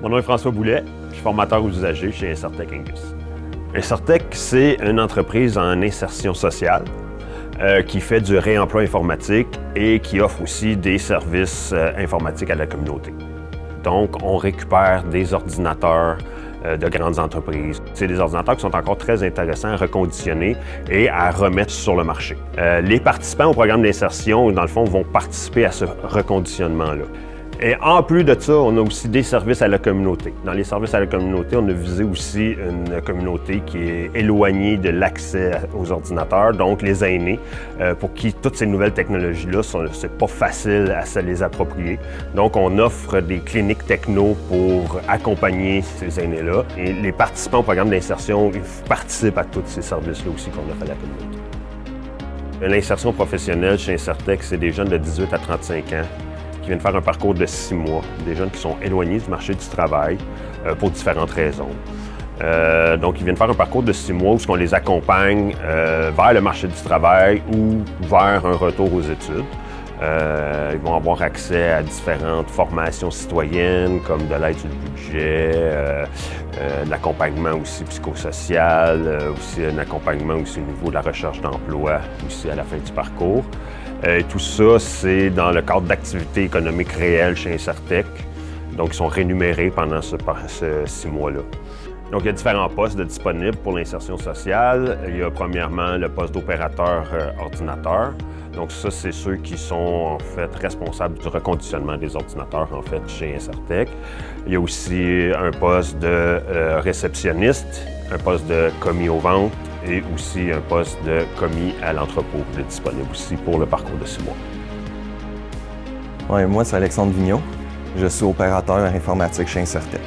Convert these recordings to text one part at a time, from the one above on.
Mon nom est François Boulet, je suis formateur aux usagers chez Insertec Ingus. Insertec, c'est une entreprise en insertion sociale qui fait du réemploi informatique et qui offre aussi des services informatiques à la communauté. Donc, on récupère des ordinateurs de grandes entreprises. C'est des ordinateurs qui sont encore très intéressants à reconditionner et à remettre sur le marché. Les participants au programme d'insertion, dans le fond, vont participer à ce reconditionnement-là. Et en plus de ça, on a aussi des services à la communauté. Dans les services à la communauté, on a visé aussi une communauté qui est éloignée de l'accès aux ordinateurs, donc les aînés, pour qui toutes ces nouvelles technologies-là, c'est pas facile à se les approprier. Donc, on offre des cliniques techno pour accompagner ces aînés-là. Et les participants au programme d'insertion, ils participent à tous ces services-là aussi qu'on offre à la communauté. L'insertion professionnelle chez Insertec, c'est des jeunes de 18 à 35 ans qui viennent faire un parcours de 6 mois, des jeunes qui sont éloignés du marché du travail pour différentes raisons. Donc, ils viennent faire un parcours de 6 mois où on les accompagne vers le marché du travail ou vers un retour aux études. Ils vont avoir accès à différentes formations citoyennes, comme de l'aide sur le budget, de l'accompagnement aussi psychosocial, aussi un accompagnement aussi au niveau de la recherche d'emploi aussi à la fin du parcours. Tout ça, c'est dans le cadre d'activités économiques réelles chez Insertec. Donc, ils sont rémunérés pendant ce 6 mois-là. Donc, il y a différents postes disponibles pour l'insertion sociale. Il y a premièrement le poste d'opérateur ordinateur. Donc, ça, c'est ceux qui sont en fait responsables du reconditionnement des ordinateurs en fait chez Insertec. Il y a aussi un poste de réceptionniste, un poste de commis aux ventes et aussi un poste de commis à l'entrepôt disponible aussi pour le parcours de 6 mois. Ouais, moi, c'est Alexandre Vigneault. Je suis opérateur informatique chez Insertec.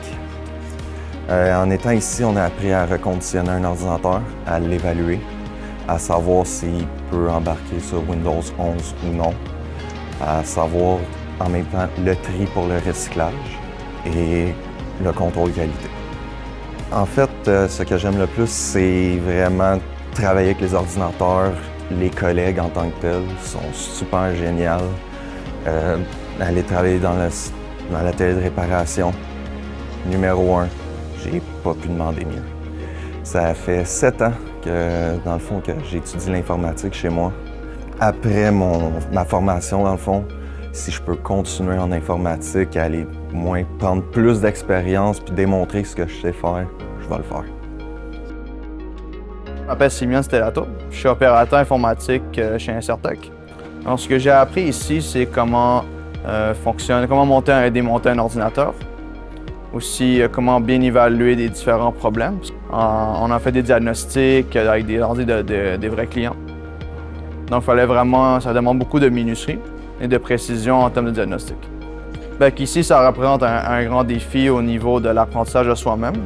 En étant ici, on a appris à reconditionner un ordinateur, à l'évaluer, à savoir s'il peut embarquer sur Windows 11 ou non, à savoir en même temps le tri pour le recyclage et le contrôle qualité. En fait, ce que j'aime le plus, c'est vraiment travailler avec les ordinateurs. Les collègues en tant que tels sont super géniaux. Aller travailler dans l'atelier de réparation, numéro 1, j'ai pas pu demander mieux. Ça fait 7 ans que, dans le fond, que j'étudie l'informatique chez moi. Après ma formation, dans le fond, si je peux continuer en informatique, aller prendre plus d'expérience puis démontrer ce que je sais faire, je vais le faire. Je m'appelle Simeon Stellato, je suis opérateur informatique chez Insertec. Alors, ce que j'ai appris ici, c'est comment monter et démonter un ordinateur. Aussi, comment bien évaluer des différents problèmes. On a fait des diagnostics avec des ordi des vrais clients. Donc, ça demande beaucoup de minutie et de précision en termes de diagnostic. Ici, ça représente un grand défi au niveau de l'apprentissage de soi-même.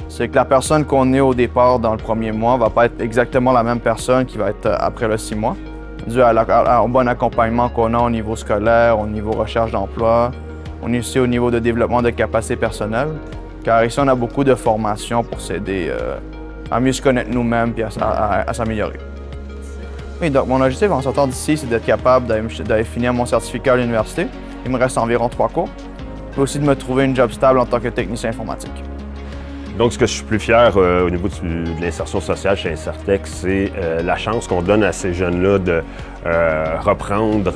C'est que la personne qu'on est au départ dans le premier mois ne va pas être exactement la même personne qui va être après le 6 mois, dû au bon accompagnement qu'on a au niveau scolaire, au niveau recherche d'emploi. On est aussi au niveau de développement de capacités personnelles, car ici, on a beaucoup de formations pour s'aider à mieux se connaître nous-mêmes et à s'améliorer. Oui, donc mon objectif en sortant d'ici, c'est d'être capable d'aller finir mon certificat à l'université. Il me reste environ 3 cours. Et aussi de me trouver une job stable en tant que technicien informatique. Donc, ce que je suis plus fier au niveau de l'insertion sociale chez Insertec, c'est la chance qu'on donne à ces jeunes-là de reprendre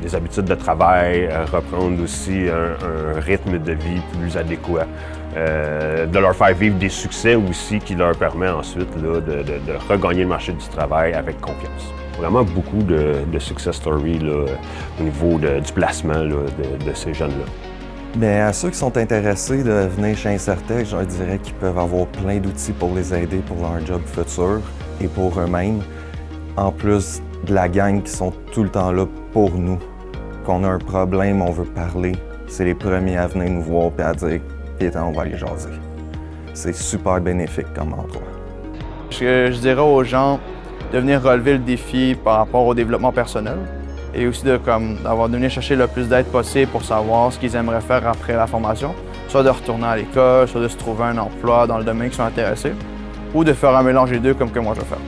des habitudes de travail, reprendre aussi un rythme de vie plus adéquat, de leur faire vivre des succès aussi qui leur permet ensuite là, de regagner le marché du travail avec confiance. Vraiment beaucoup de success stories là, au niveau du placement là, de ces jeunes-là. Bien, à ceux qui sont intéressés de venir chez Insertec, je leur dirais qu'ils peuvent avoir plein d'outils pour les aider pour leur job futur et pour eux-mêmes. En plus de la gang qui sont tout le temps là pour nous. Qu'on a un problème, on veut parler, c'est les premiers à venir nous voir et à dire « Viens, on va aller jaser ». C'est super bénéfique comme endroit. Je dirais aux gens de venir relever le défi par rapport au développement personnel et aussi de venir chercher le plus d'aide possible pour savoir ce qu'ils aimeraient faire après la formation, soit de retourner à l'école, soit de se trouver un emploi dans le domaine qu'ils sont intéressés, ou de faire un mélange des deux comme que moi je vais faire.